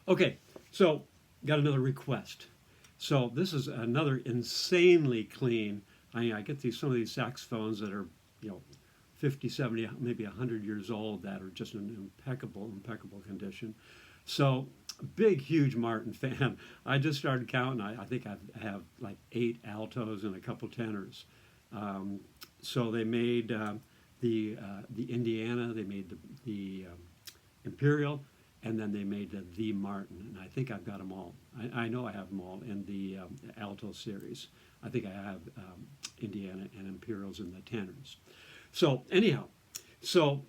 Okay, so got another request. So this is another insanely clean. I get some of these saxophones that are, you know, 50, 70, maybe 100 years old that are just in impeccable condition. So big, huge Martin fan. I just started counting. I think I have like 8 altos and a couple tenors. Um, so they made the Indiana, they made the Imperial, and then they made the Martin. And I think I've got them all. I know I have them all in the alto series. I think I have Indiana and Imperials in the tenors. So anyhow, so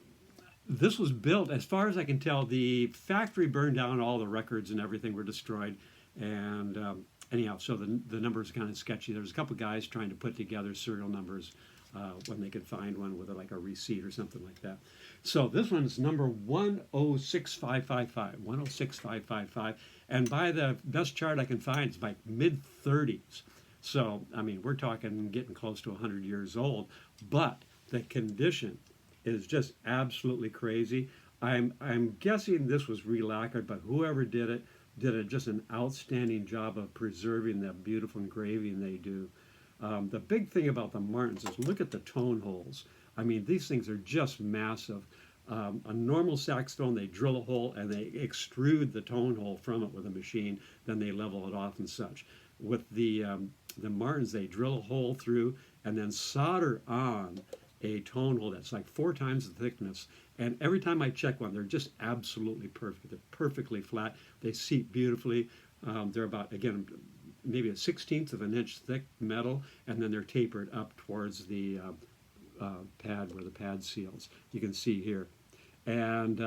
this was built, as far as I can tell, the factory burned down, all the records and everything were destroyed. And anyhow, so the numbers are kind of sketchy. There's a couple guys trying to put together serial numbers when they could find one with like a receipt or something like that. So this one's number 106555, 106555. And by the best chart I can find, it's like mid 30s. So, I mean, we're talking getting close to 100 years old, but the condition is just absolutely crazy. I'm guessing this was relacquered, but whoever did just an outstanding job of preserving that beautiful engraving they do. The big thing about the Martins is look at the tone holes. I mean, these things are just massive. A normal saxophone, they drill a hole and they extrude the tone hole from it with a machine, then they level it off and such. With the Martins, they drill a hole through and then solder on a tone hole that's like 4 times the thickness. And every time I check one, they're just absolutely perfect. They're perfectly flat. They seat beautifully. They're about, again, maybe a 16th of an inch thick metal, and then they're tapered up towards the pad where the pad seals. You can see here. And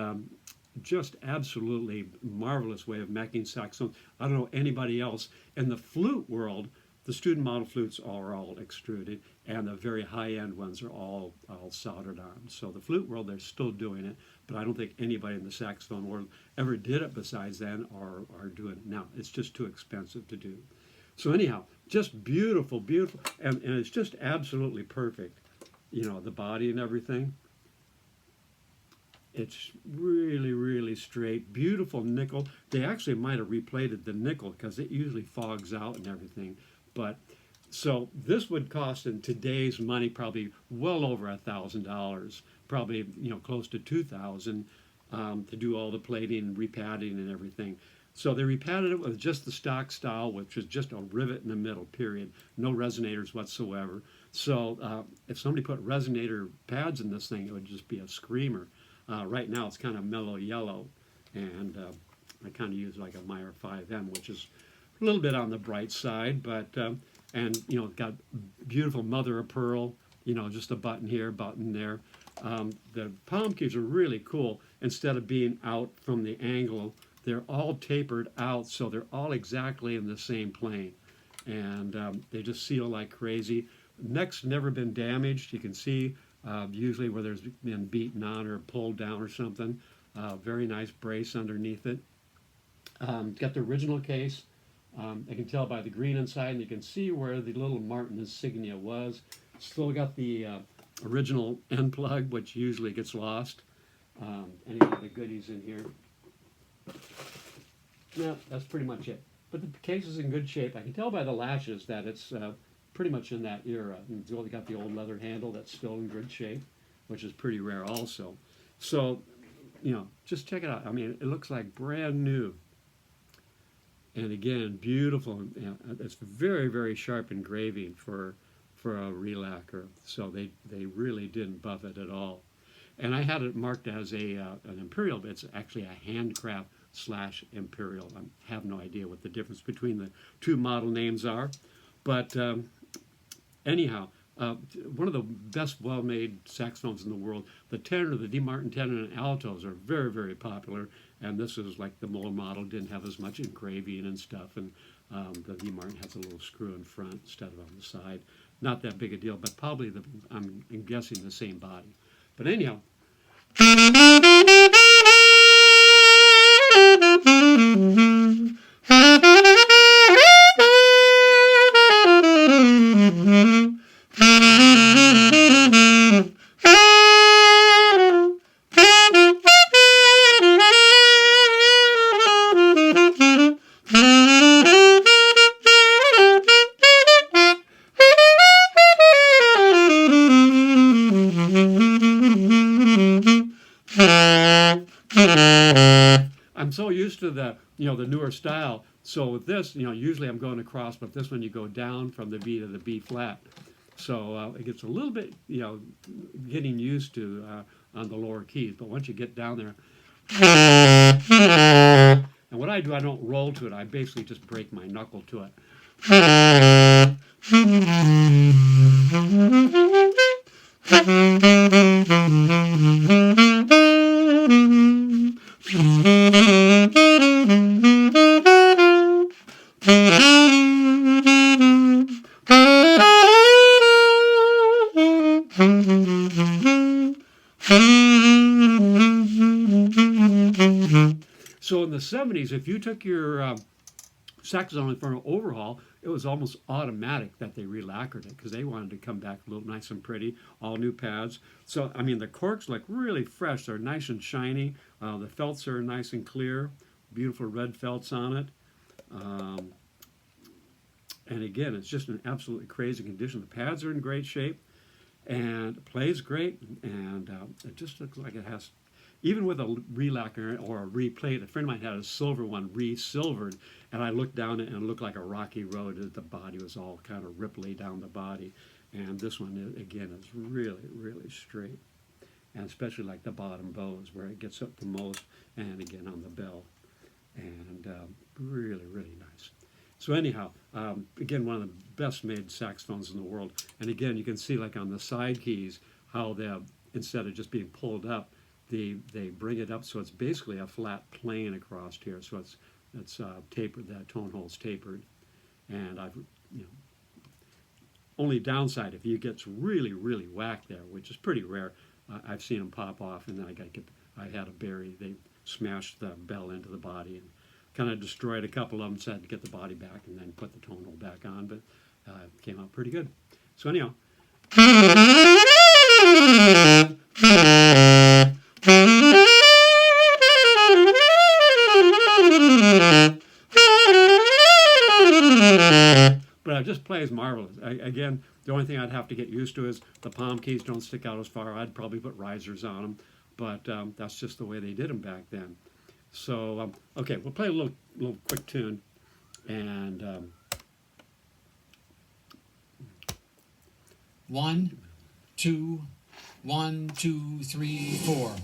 just absolutely marvelous way of making saxophones. I don't know anybody else. In the flute world, the student model flutes are all extruded, and the very high-end ones are all soldered on. So the flute world, they're still doing it, but I don't think anybody in the saxophone world ever did it besides then or are doing it now. It's just too expensive to do. So anyhow, just beautiful, beautiful, and it's just absolutely perfect. You know, the body and everything. It's really, really straight, beautiful nickel. They actually might have replated the nickel because it usually fogs out and everything. But so this would cost in today's money probably well over $1,000, probably close to 2,000 to do all the plating and repadding and everything. So they repadded it with just the stock style, which is just a rivet in the middle, period. No resonators whatsoever. So if somebody put resonator pads in this thing, it would just be a screamer. Right now it's kind of mellow yellow, and I kind of use like a Meyer 5M, which is a little bit on the bright side, but and it's got beautiful mother of pearl, just a button here, button there. The palm keys are really cool. Instead of being out from the angle, they're all tapered out, so they're all exactly in the same plane, and they just seal like crazy. Neck's never been damaged. You can see usually where there's been beaten on or pulled down or something. Very nice brace underneath it. Got the original case. I can tell by the green inside, and you can see where the little Martin insignia was. Still got the original end plug, which usually gets lost. Any of the goodies in here. No, that's pretty much it. But the case is in good shape. I can tell by the lashes that it's pretty much in that era. And it's only got the old leather handle that's still in good shape, which is pretty rare also. So, just check it out. I mean, it looks like brand new. And again, beautiful. It's very, very sharp engraving for a relacquer. So they really didn't buff it at all. And I had it marked as an Imperial, but it's actually a Handcraft / Imperial. I have no idea what the difference between the two model names are. But anyhow, one of the best well-made saxophones in the world. The tenor, the D. Martin tenor and altos are very, very popular. And this is like the old model, didn't have as much engraving and stuff. And the D. Martin has a little screw in front instead of on the side. Not that big a deal, but probably, I'm guessing, the same body. But anyhow. used to the the newer style. So with this, usually I'm going across, but this one you go down from the B to the B flat. So it gets a little bit, getting used to on the lower keys. But once you get down there, and what I do, I don't roll to it. I basically just break my knuckle to it. So in the 70s, if you took your saxophone for an overhaul, it was almost automatic that they relacquered it because they wanted to come back a little nice and pretty, all new pads. So, I mean, the corks look really fresh. They're nice and shiny. The felts are nice and clear. Beautiful red felts on it. And again, it's just an absolutely crazy condition. The pads are in great shape and it plays great. And it just looks like it has, even with a relacquer or a replate. A friend of mine had a silver one, re-silvered, and I looked down it and it looked like a rocky road. The body was all kind of ripply down the body. And this one, again, is really, really straight. And especially like the bottom bows where it gets up the most, and again on the bell. And really, really nice. So anyhow, again, one of the best made saxophones in the world. And again, you can see like on the side keys how instead of just being pulled up, they bring it up so it's basically a flat plane across here. So it's tapered, that tone hole's tapered. And I've, only downside if it gets really, really whacked there, which is pretty rare. I've seen them pop off, and then I had a berry. They smashed the bell into the body and kind of destroyed a couple of them, so I had to get the body back and then put the tone hole back on, but it came out pretty good. So anyhow. But it just plays marvelous. Again, the only thing I'd have to get used to is the palm keys don't stick out as far. I'd probably put risers on them, but that's just the way they did them back then. So, okay, we'll play a little quick tune, and 1, 2, 1, 2, 3, 4.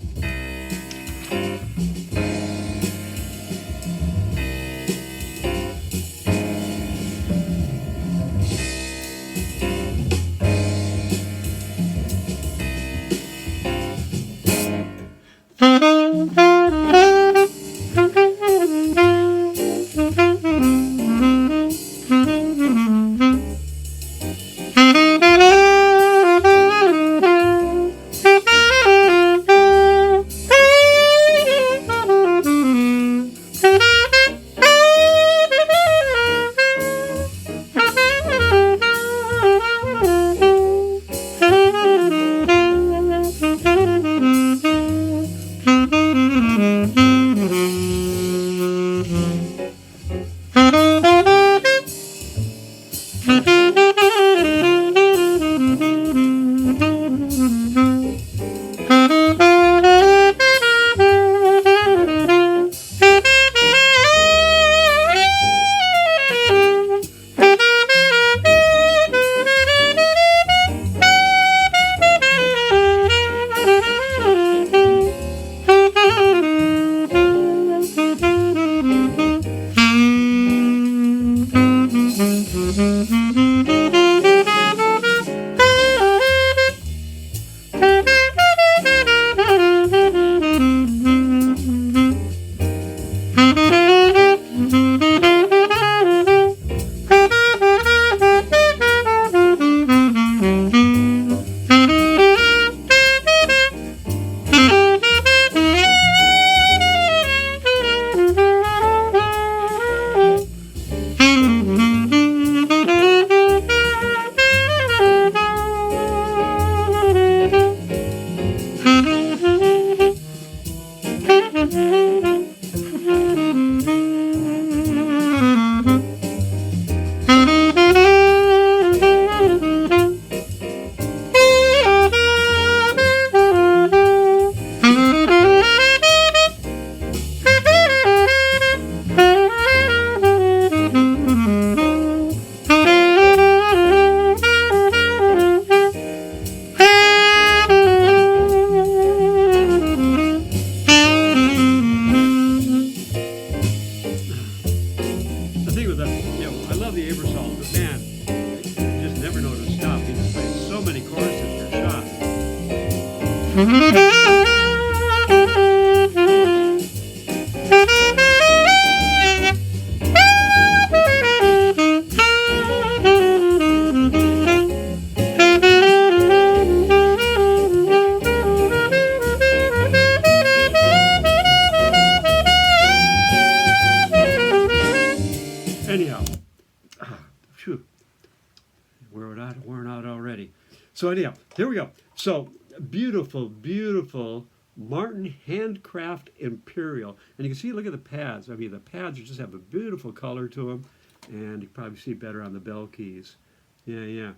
So anyhow, here we go. So beautiful, beautiful Martin Handcraft Imperial. And you can see, look at the pads. I mean, the pads just have a beautiful color to them. And you can probably see better on the bell keys. Yeah, yeah.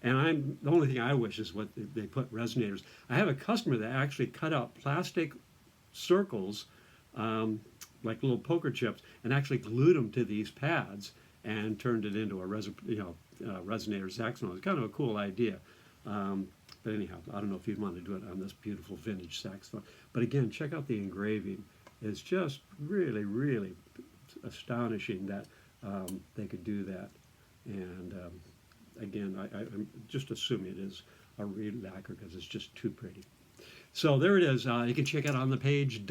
And the only thing I wish is what they put resonators. I have a customer that actually cut out plastic circles, like little poker chips, and actually glued them to these pads and turned it into a resonator saxophone. It's kind of a cool idea. But anyhow, I don't know if you'd want to do it on this beautiful vintage saxophone. But again, check out the engraving. It's just really, really astonishing that they could do that. And again, I'm just assuming it is a real lacquer because it's just too pretty. So there it is. You can check it on the page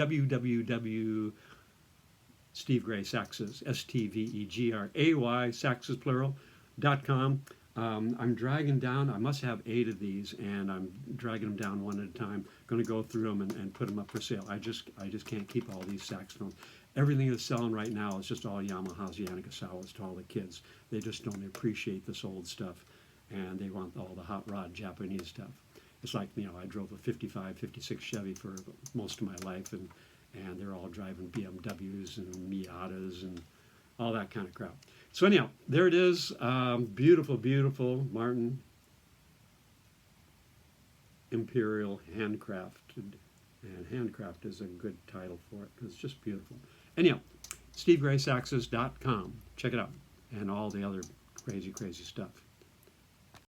Steve Gray Saxes, STVEGRAY, Saxes plural.com. I'm dragging down, I must have 8 of these, and I'm dragging them down one at a time. Going to go through them and put them up for sale. I just can't keep all these saxophones. Everything that's selling right now is just all Yamahas, Yanagasawas to all the kids. They just don't appreciate this old stuff, and they want all the hot rod Japanese stuff. It's like, I drove a 55, 56 Chevy for most of my life, and they're all driving BMWs and Miatas and all that kind of crap. So anyhow, there it is. Beautiful, beautiful Martin Imperial Handcrafted. And Handcraft is a good title for it because it's just beautiful. Anyhow, SteveGraySaxes.com. Check it out. And all the other crazy, crazy stuff.